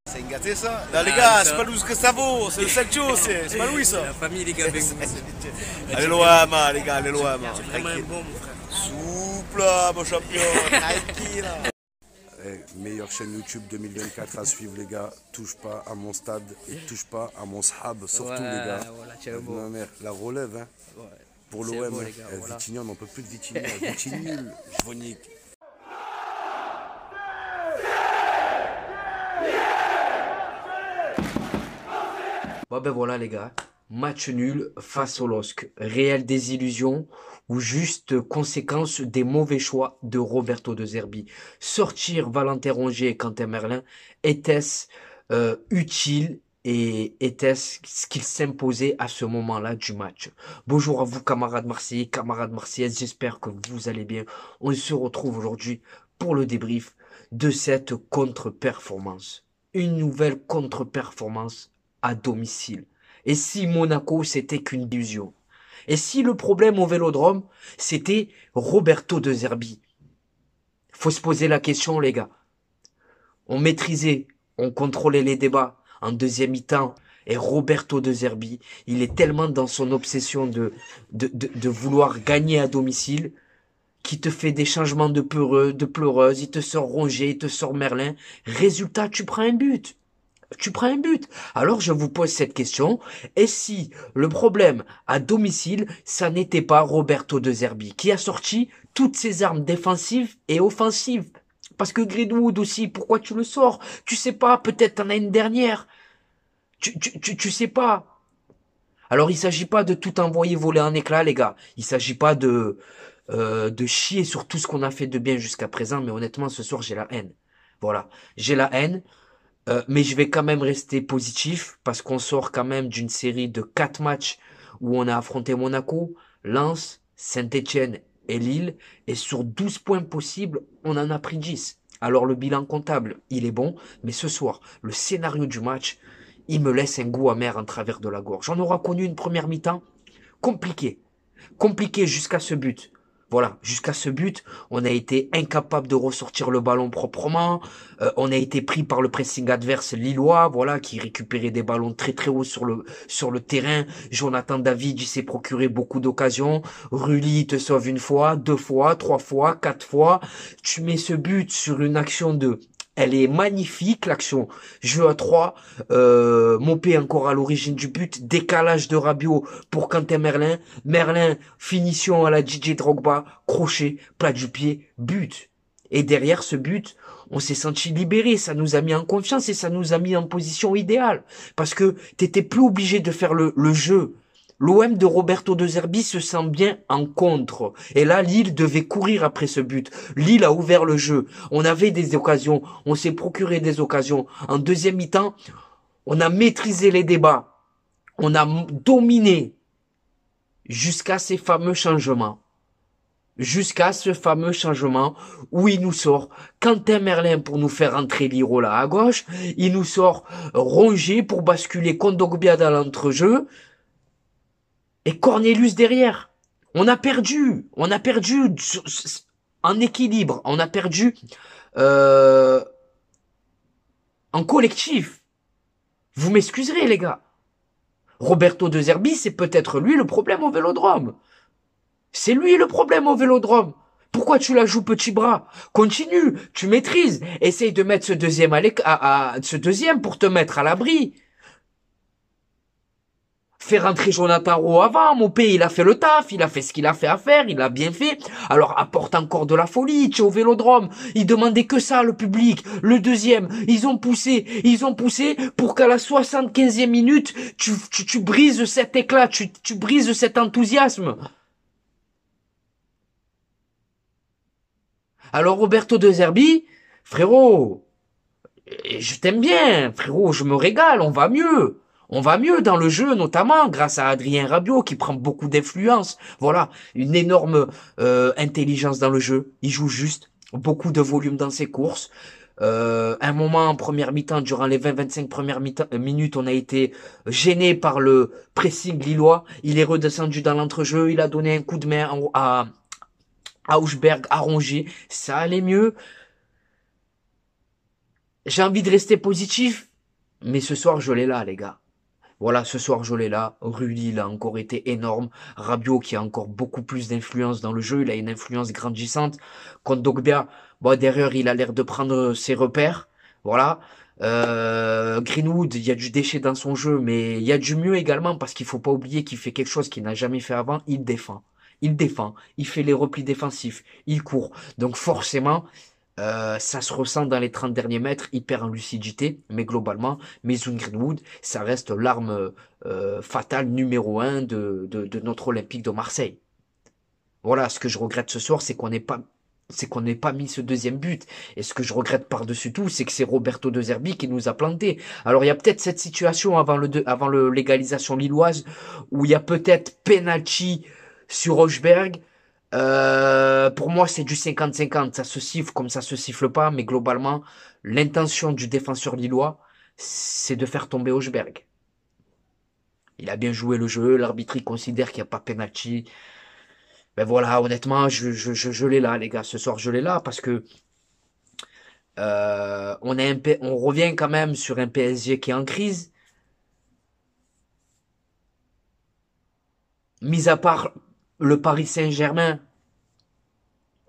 C'est gâté ça. Là les gars, c'est pas nous ce que ça vaut, c'est le Sancho, c'est pas Louis ça. La famille, les gars, avec vous. Allez loin, les gars, allez loin. C'est vraiment un bon, mon frère. Souple, mon champion, tranquille. Meilleure chaîne YouTube 2024 à suivre les gars. Touche pas à mon stade et touche pas à mon sahab, surtout les gars. Voilà, tiens, bon. Ma mère, la relève hein. Ouais. Pour C'est l'OM. beau, les gars, voilà. Vitigny, on n'en peut plus de Vitigny. Vitigny nul, Jvonique. Bon ben voilà les gars, match nul face au LOSC, réelle désillusion ou juste conséquence des mauvais choix de Roberto De Zerbi. Sortir Valentin Rongier et Quentin Merlin, était-ce utile et était-ce ce qu'il s'imposait à ce moment-là du match? Bonjour à vous camarades marseillais, camarades marseillaises, j'espère que vous allez bien. On se retrouve aujourd'hui pour le débrief de cette contre-performance. Une nouvelle contre-performance à domicile. Et si Monaco, c'était qu'une illusion? Et si le problème au Vélodrome, c'était Roberto De Zerbi? Faut se poser la question, les gars. On maîtrisait, on contrôlait les débats en deuxième mi-temps. Et Roberto De Zerbi, il est tellement dans son obsession de vouloir gagner à domicile qui te fait des changements de pleureuse, il te sort Rongier, il te sort Merlin. Résultat, tu prends un but. Tu prends un but. Alors je vous pose cette question. Et si le problème à domicile, ça n'était pas Roberto De Zerbi qui a sorti toutes ses armes défensives et offensives? Parce que Greenwood aussi, pourquoi tu le sors? Tu sais pas, peut-être t'en as une dernière. Tu sais pas. Alors il s'agit pas de tout envoyer voler en éclats, les gars. Il s'agit pas de chier sur tout ce qu'on a fait de bien jusqu'à présent. Mais honnêtement, ce soir, j'ai la haine. Voilà. J'ai la haine. Mais je vais quand même rester positif parce qu'on sort quand même d'une série de 4 matchs où on a affronté Monaco, Lens, Saint-Etienne et Lille. Et sur 12 points possibles, on en a pris 10. Alors le bilan comptable, il est bon. Mais ce soir, le scénario du match, il me laisse un goût amer en travers de la gorge. On aura connu une première mi-temps compliquée. Compliquée jusqu'à ce but. Voilà, jusqu'à ce but, on a été incapable de ressortir le ballon proprement. On a été pris par le pressing adverse lillois, voilà, qui récupérait des ballons très très hauts sur le terrain. Jonathan David, il s'est procuré beaucoup d'occasions. Rulli te sauve une fois, 2 fois, 3 fois, 4 fois. Tu mets ce but sur une action de... Elle est magnifique, l'action. Jeu à 3, Mopé encore à l'origine du but, décalage de Rabiot pour Quentin Merlin. Merlin, finition à la DJ Drogba, crochet, plat du pied, but. Et derrière ce but, on s'est senti libéré, ça nous a mis en confiance et ça nous a mis en position idéale. Parce que t'étais plus obligé de faire le jeu. L'OM de Roberto De Zerbi se sent bien en contre. Et là, Lille devait courir après ce but. Lille a ouvert le jeu. On avait des occasions. On s'est procuré des occasions. En deuxième mi-temps, on a maîtrisé les débats. On a dominé jusqu'à ces fameux changements. Jusqu'à ce fameux changement où il nous sort Quentin Merlin pour nous faire entrer Lirola à gauche. Il nous sort Rongier pour basculer Kondogbia dans l'entrejeu. Et Cornelius derrière. On a perdu en équilibre. On a perdu en collectif. Vous m'excuserez les gars. Roberto De Zerbi, c'est peut-être lui le problème au Vélodrome. C'est lui le problème au Vélodrome. Pourquoi tu la joues petit bras? Continue, tu maîtrises. Essaye de mettre ce deuxième ce deuxième pour te mettre à l'abri. Fais rentrer Jonathan Rowe avant, Mopé, il a fait le taf, il a fait ce qu'il a fait à faire, il a bien fait. Alors apporte encore de la folie, tu es au Vélodrome. Ils demandaient que ça, le public. Le deuxième, ils ont poussé pour qu'à la 75e minute, tu brises cet éclat, tu brises cet enthousiasme. Alors Roberto De Zerbi, frérot, je t'aime bien, frérot, je me régale, on va mieux. On va mieux dans le jeu, notamment grâce à Adrien Rabiot qui prend beaucoup d'influence. Voilà, une énorme intelligence dans le jeu. Il joue juste, beaucoup de volume dans ses courses. Un moment en première mi-temps, durant les 20-25 premières minutes, on a été gêné par le pressing lillois. Il est redescendu dans l'entrejeu, il a donné un coup de main à Augsberg, à Rongier. Ça allait mieux. J'ai envie de rester positif. Mais ce soir, je l'ai là, les gars. Voilà, ce soir, je l'ai là. Rulli, il a encore été énorme. Rabiot, qui a encore beaucoup plus d'influence dans le jeu. Il a une influence grandissante. Kondogbia, bon, derrière, il a l'air de prendre ses repères. Voilà. Greenwood, il y a du déchet dans son jeu, mais il y a du mieux également parce qu'il faut pas oublier qu'il fait quelque chose qu'il n'a jamais fait avant. Il défend. Il défend. Il fait les replis défensifs. Il court. Donc forcément, ça se ressent dans les 30 derniers mètres, il perd en lucidité, mais globalement, Mason Greenwood, ça reste l'arme fatale numéro 1 de notre Olympique de Marseille. Voilà, ce que je regrette ce soir, c'est qu'on n'ait pas mis ce deuxième but. Et ce que je regrette par-dessus tout, c'est que c'est Roberto De Zerbi qui nous a planté. Alors il y a peut-être cette situation avant le l'égalisation lilloise, où il y a peut-être penalty sur Hochberg. Pour moi, c'est du 50-50. Ça se siffle comme ça se siffle pas, mais globalement, l'intention du défenseur lillois, c'est de faire tomber Hochberg. Il a bien joué le jeu, l'arbitre il considère qu'il n'y a pas penalty. Ben voilà, honnêtement, je l'ai là, les gars. Ce soir, je l'ai là parce que on revient quand même sur un PSG qui est en crise. Mis à part le Paris Saint-Germain,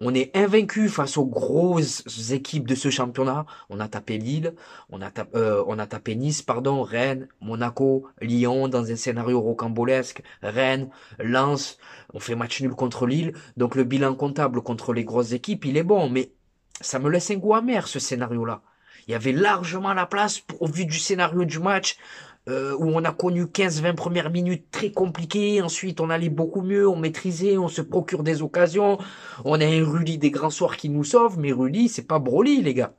on est invaincu face aux grosses équipes de ce championnat. On a tapé Lille, on a tapé Nice, pardon, Rennes, Monaco, Lyon dans un scénario rocambolesque, Rennes, Lens. On fait match nul contre Lille. Donc le bilan comptable contre les grosses équipes, il est bon, mais ça me laisse un goût amer ce scénario-là. Il y avait largement la place au vu du scénario du match. Où on a connu 15-20 premières minutes très compliquées, ensuite on allait beaucoup mieux, on maîtrisait, on se procure des occasions, on a un Rulli des grands soirs qui nous sauve, mais Rulli c'est pas Broly les gars.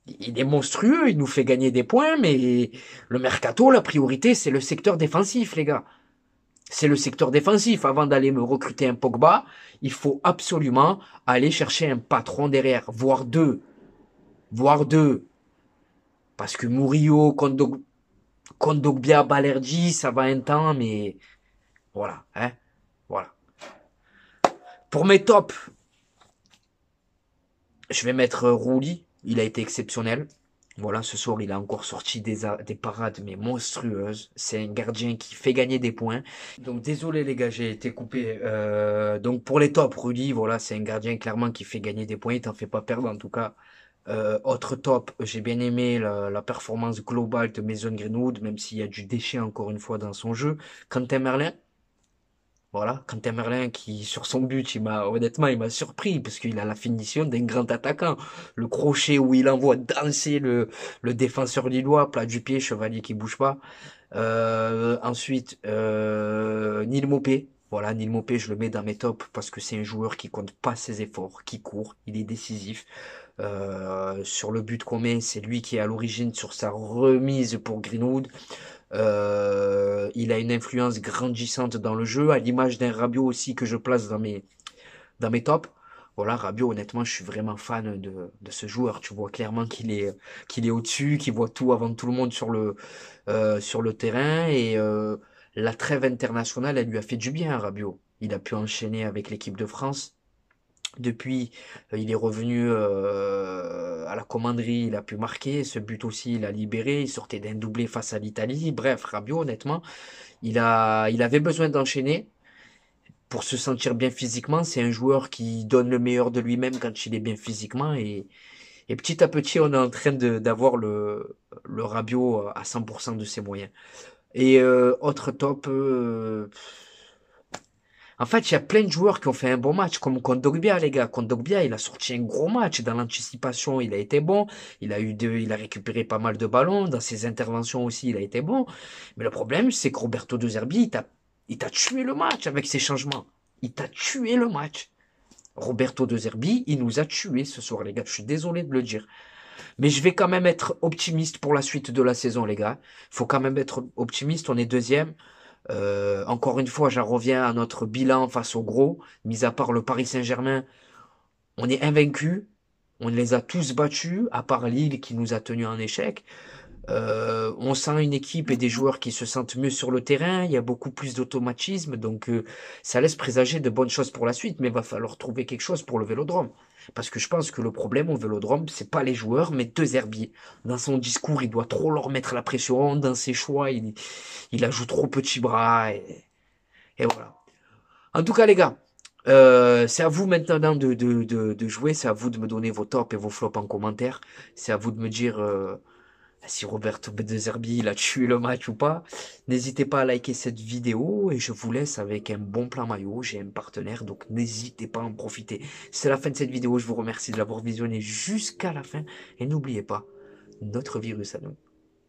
Il est monstrueux, il nous fait gagner des points, mais le mercato, la priorité c'est le secteur défensif les gars. C'est le secteur défensif. Avant d'aller me recruter un Pogba, il faut absolument aller chercher un patron derrière, voire deux. Parce que Murillo, Kondogbia, Balerdi, ça va un temps, mais voilà, hein, voilà. Pour mes tops, je vais mettre Rulli, il a été exceptionnel. Voilà, ce soir, il a encore sorti des parades, mais monstrueuses. C'est un gardien qui fait gagner des points. Donc, désolé les gars, j'ai été coupé. Donc, pour les tops, Rulli, voilà, c'est un gardien clairement qui fait gagner des points. Il t'en fait pas perdre, en tout cas. Autre top, j'ai bien aimé la performance globale de Mason Greenwood, même s'il y a du déchet encore une fois dans son jeu. Quentin Merlin, voilà, Quentin Merlin qui sur son but, honnêtement, il m'a surpris parce qu'il a la finition d'un grand attaquant. Le crochet où il envoie danser le défenseur lillois, plat du pied, chevalier qui bouge pas. Ensuite, Neil Maupay. Voilà, Neil Maupay, je le mets dans mes tops parce que c'est un joueur qui compte pas ses efforts, qui court, il est décisif. Sur le but qu'on met, c'est lui qui est à l'origine sur sa remise pour Greenwood. Il a une influence grandissante dans le jeu, à l'image d'un Rabiot aussi que je place dans mes tops. Voilà, Rabiot, honnêtement, je suis vraiment fan de ce joueur. Tu vois clairement qu'il est au-dessus, qu'il voit tout avant tout le monde sur le terrain. Et la trêve internationale, elle lui a fait du bien, Rabiot. Il a pu enchaîner avec l'équipe de France. Depuis, il est revenu à la commanderie, il a pu marquer. Ce but aussi, il a libéré. Il sortait d'un doublé face à l'Italie. Bref, Rabiot, honnêtement, il avait besoin d'enchaîner pour se sentir bien physiquement. C'est un joueur qui donne le meilleur de lui-même quand il est bien physiquement. Et petit à petit, on est en train d'avoir le Rabiot à 100% de ses moyens. Et autre top... En fait, il y a plein de joueurs qui ont fait un bon match, comme Kondogbia, les gars. Kondogbia, il a sorti un gros match. Dans l'anticipation, il a été bon. Il a récupéré pas mal de ballons. Dans ses interventions aussi, il a été bon. Mais le problème, c'est que Roberto De Zerbi, il t'a tué le match avec ses changements. Il t'a tué le match. Roberto De Zerbi, il nous a tués ce soir, les gars. Je suis désolé de le dire. Mais je vais quand même être optimiste pour la suite de la saison, les gars. Faut quand même être optimiste. On est deuxième. Encore une fois, j'en reviens à notre bilan face aux gros. Mis à part le Paris Saint-Germain, on est invaincu. On les a tous battus, à part Lille qui nous a tenus en échec. On sent une équipe et des joueurs qui se sentent mieux sur le terrain. Il y a beaucoup plus d'automatisme. Donc, ça laisse présager de bonnes choses pour la suite. Mais il va falloir trouver quelque chose pour le Vélodrome. Parce que je pense que le problème au Vélodrome, c'est pas les joueurs, mais deux herbiers. Dans son discours, il doit trop leur mettre la pression. Dans ses choix, il ajoute trop petit bras. Et voilà. En tout cas, les gars, c'est à vous maintenant de jouer. C'est à vous de me donner vos tops et vos flops en commentaire. C'est à vous de me dire si Roberto De Zerbi il a tué le match ou pas. N'hésitez pas à liker cette vidéo et je vous laisse avec un bon plan maillot. J'ai un partenaire, donc n'hésitez pas à en profiter. C'est la fin de cette vidéo. Je vous remercie de l'avoir visionné jusqu'à la fin. Et n'oubliez pas, notre virus à nous,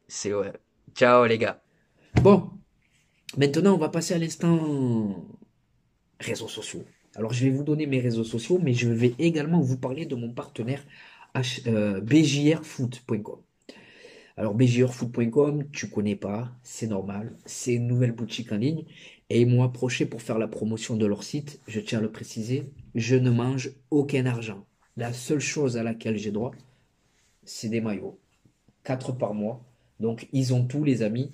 c'est ouais. Ciao les gars. Bon, maintenant on va passer à l'instant réseaux sociaux. Alors, je vais vous donner mes réseaux sociaux, mais je vais également vous parler de mon partenaire bjrfoot.com. Alors, bjrfoot.com, tu connais pas, c'est normal, c'est une nouvelle boutique en ligne et ils m'ont approché pour faire la promotion de leur site. Je tiens à le préciser, je ne mange aucun argent. La seule chose à laquelle j'ai droit, c'est des maillots. 4 par mois. Donc, ils ont tout, les amis.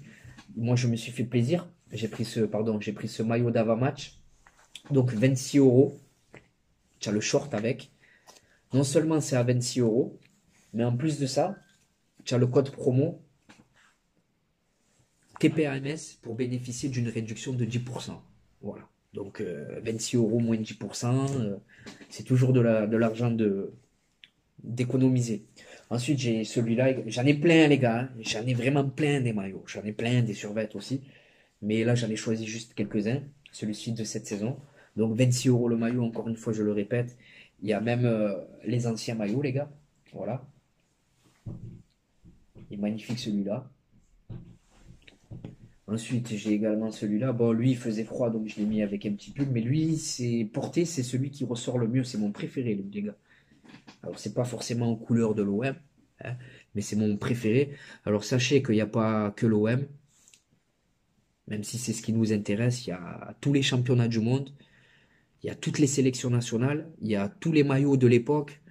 Moi, je me suis fait plaisir. J'ai pris ce maillot d'avant-match. Donc 26 euros, tu as le short avec. Non seulement c'est à 26 euros, mais en plus de ça, tu as le code promo TPAMS pour bénéficier d'une réduction de 10%. Voilà. Donc 26 euros moins 10%, c'est toujours de l'argent d'économiser. Ensuite, j'ai celui-là, j'en ai plein les gars, j'en ai vraiment plein des maillots, j'en ai plein des survêtements aussi. Mais là, j'en ai choisi juste quelques-uns, celui-ci de cette saison. Donc 26 euros le maillot, encore une fois, je le répète. Il y a même les anciens maillots, les gars. Voilà. Il est magnifique celui-là. Ensuite, j'ai également celui-là. Bon, lui, il faisait froid, donc je l'ai mis avec un petit pull. Mais lui, c'est celui qui ressort le mieux. C'est mon préféré, les gars. Alors, c'est pas forcément en couleur de l'OM, hein, mais c'est mon préféré. Alors, sachez qu'il n'y a pas que l'OM. Même si c'est ce qui nous intéresse, il y a tous les championnats du monde. Il y a toutes les sélections nationales, il y a tous les maillots de l'époque,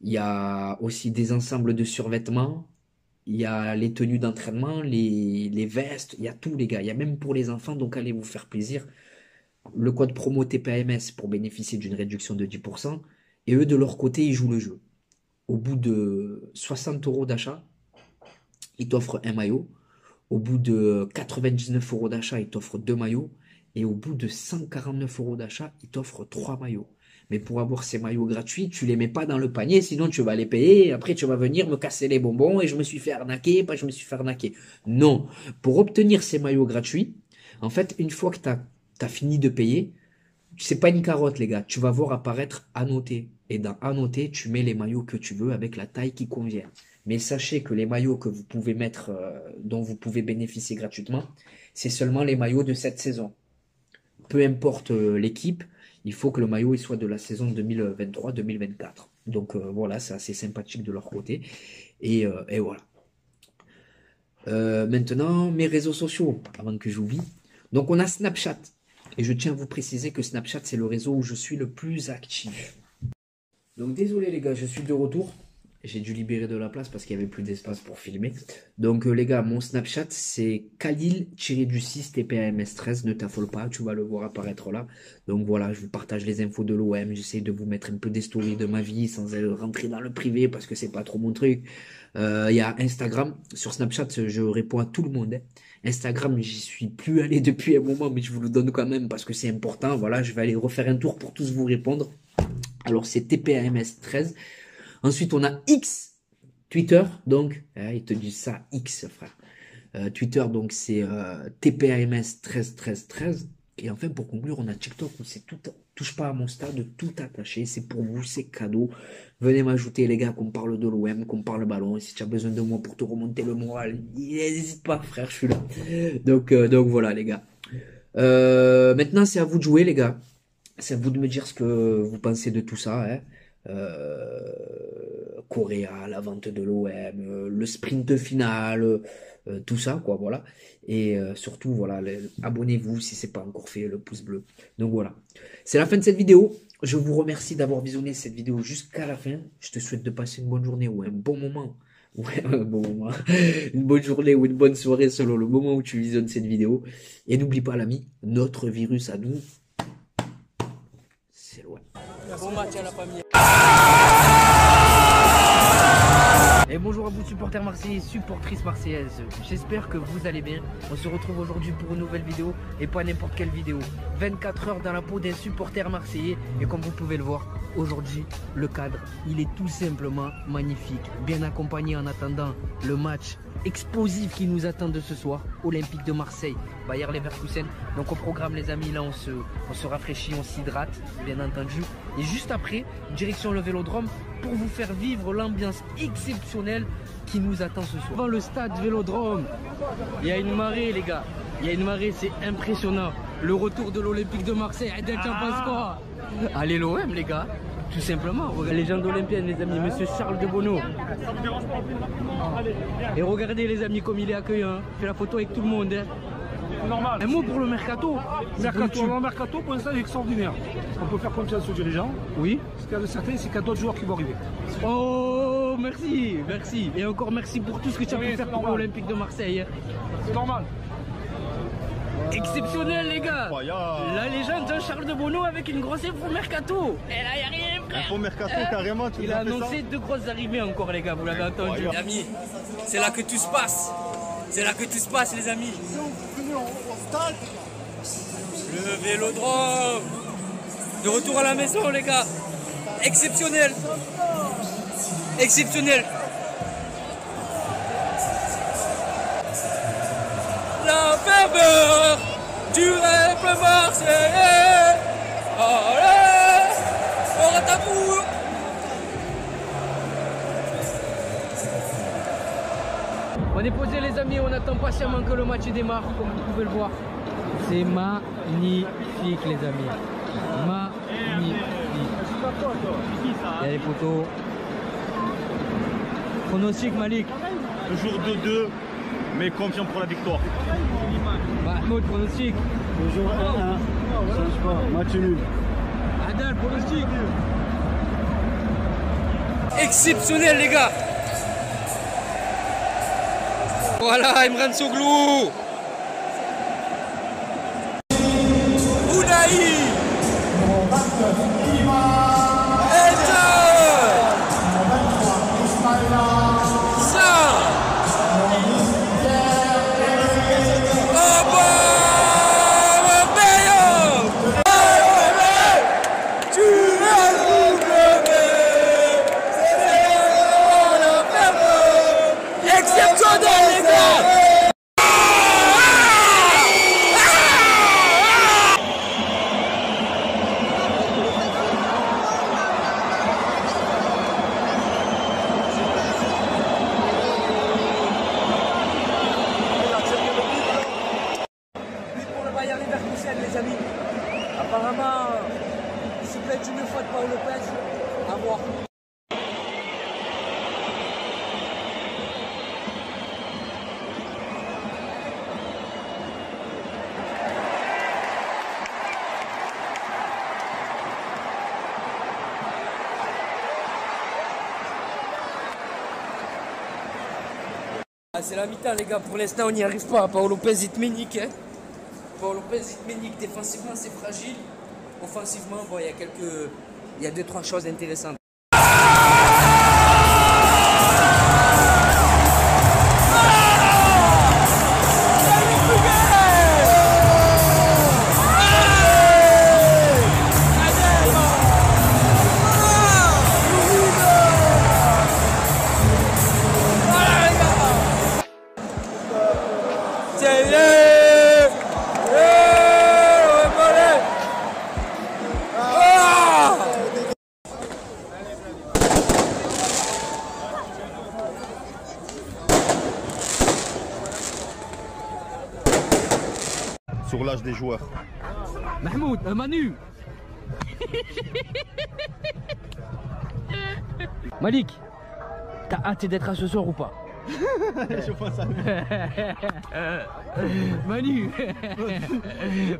il y a aussi des ensembles de survêtements, il y a les tenues d'entraînement, les vestes, il y a tout les gars, il y a même pour les enfants, donc allez vous faire plaisir. Le code promo TPAMS pour bénéficier d'une réduction de 10%, et eux de leur côté ils jouent le jeu. Au bout de 60 euros d'achat, ils t'offrent un maillot, au bout de 99 euros d'achat, ils t'offrent 2 maillots, et au bout de 149 euros d'achat, ils t'offrent 3 maillots. Mais pour avoir ces maillots gratuits, tu les mets pas dans le panier, sinon tu vas les payer, et après tu vas venir me casser les bonbons, et je me suis fait arnaquer, pas je me suis fait arnaquer. Non, pour obtenir ces maillots gratuits, en fait, une fois que tu as fini de payer, c'est pas une carotte les gars, tu vas voir apparaître annoté. Et dans annoté, tu mets les maillots que tu veux avec la taille qui convient. Mais sachez que les maillots que vous pouvez mettre, dont vous pouvez bénéficier gratuitement, c'est seulement les maillots de cette saison. Peu importe l'équipe, il faut que le maillot il soit de la saison 2023-2024. Donc voilà, c'est assez sympathique de leur côté. Et voilà. Maintenant, mes réseaux sociaux, avant que j'oublie. Donc on a Snapchat. Et je tiens à vous préciser que Snapchat, c'est le réseau où je suis le plus actif. Donc désolé les gars, je suis de retour. J'ai dû libérer de la place parce qu'il n'y avait plus d'espace pour filmer. Donc les gars, mon Snapchat c'est Khalil-6 TPAMS13. Ne t'affole pas, tu vas le voir apparaître là. Donc voilà, je vous partage les infos de l'OM. J'essaie de vous mettre un peu des stories de ma vie sans rentrer dans le privé parce que c'est pas trop mon truc. Il y a Instagram. Sur Snapchat, je réponds à tout le monde. Hein. Instagram, j'y suis plus allé depuis un moment, mais je vous le donne quand même parce que c'est important. Voilà, je vais aller refaire un tour pour tous vous répondre. Alors c'est TPAMS13. Ensuite, on a X, Twitter, donc, ils te disent ça, X, frère. Twitter, donc, c'est TPAMS 131313. Et enfin, pour conclure, on a TikTok, où c'est tout, touche pas à mon stade, tout attaché, c'est pour vous, c'est cadeau. Venez m'ajouter, les gars, qu'on parle de l'OM, qu'on parle ballon. Et si tu as besoin de moi pour te remonter le moral, n'hésite pas, frère, je suis là. Donc voilà, les gars. Maintenant, c'est à vous de jouer, les gars. C'est à vous de me dire ce que vous pensez de tout ça, hein. Correa, la vente de l'OM, le sprint final, tout ça, quoi, voilà. Et surtout, voilà, abonnez-vous si c'est pas encore fait, le pouce bleu. Donc voilà, c'est la fin de cette vidéo. Je vous remercie d'avoir visionné cette vidéo jusqu'à la fin. Je te souhaite de passer une bonne journée ou un bon moment Ouais, un bon moment. Une bonne journée ou une bonne soirée selon le moment où tu visionnes cette vidéo. Et n'oublie pas, l'ami, notre virus à nous, c'est loin. Bon match à la famille. Et bonjour à vous supporters marseillais, supportrices marseillaises. J'espère que vous allez bien. On se retrouve aujourd'hui pour une nouvelle vidéo et pas n'importe quelle vidéo. 24 heures dans la peau d'un supporter marseillais. Et comme vous pouvez le voir, aujourd'hui, le cadre, il est tout simplement magnifique. Bien accompagné en attendant le match explosif qui nous attend de ce soir. Olympique de Marseille, Bayer Leverkusen. Donc au programme les amis, là on se rafraîchit, on s'hydrate, bien entendu. Et juste après, direction le Vélodrome pour vous faire vivre l'ambiance exceptionnelle qui nous attend ce soir. Devant le stade Vélodrome, il y a une marée les gars. Il y a une marée, c'est impressionnant. Le retour de l'Olympique de Marseille, Adel, t'en penses quoi? Allez l'OM les gars, tout simplement. Regardez, légende olympienne les amis, monsieur Charles de Bonneau. Et regardez les amis comme il est accueillant. Fait la photo avec tout le monde. Hein. Normal. Un mot pour le mercato. Le mercato, pour l'instant, est extraordinaire. On peut faire confiance aux dirigeants. Oui. Ce qu'il y a de certain, c'est qu'il y a d'autres joueurs qui vont arriver. Oh, merci, merci. Et encore merci pour tout ce que tu as pu faire pour l'Olympique de Marseille. C'est normal. Exceptionnel les gars. La légende Jean-Charles de Bonneau avec une grosse info mercato. Et là, il n'y a rien frère. Info mercato carrément. Il a annoncé 2 grosses arrivées encore les gars, vous l'avez entendu. Les amis, c'est là que tout se passe. C'est là que tout se passe les amis. Le Vélodrome. De retour à la maison les gars. Exceptionnel. Exceptionnel. La ferveur du rêve marseillais. Allez, on rataboue. On est posé les amis, on attend patiemment que le match démarre, comme vous pouvez le voir. C'est magnifique les amis. Magnifique. Il y a les photos. Pronostic Malik. Toujours 2-2, mais confiant pour la victoire. Mahmoud, pronostic. Toujours 1-1. Match nul. Adel, pronostic. Exceptionnel les gars. Voilà, Imran Soglou. Ounaï. Les amis, apparemment, il se plaît une faute par Lopez. À voir. C'est la mi-temps les gars, pour l'instant on n'y arrive pas. Paolo Lopez il te ménique. Hein. Paolo Lopez il te ménique. Défensivement c'est fragile. Offensivement bon, il y a 2-3 choses intéressantes. Sur l'âge des joueurs. Mahmoud, Manu. Malik, t'as hâte d'être à ce soir ou pas? Je pense à Manu.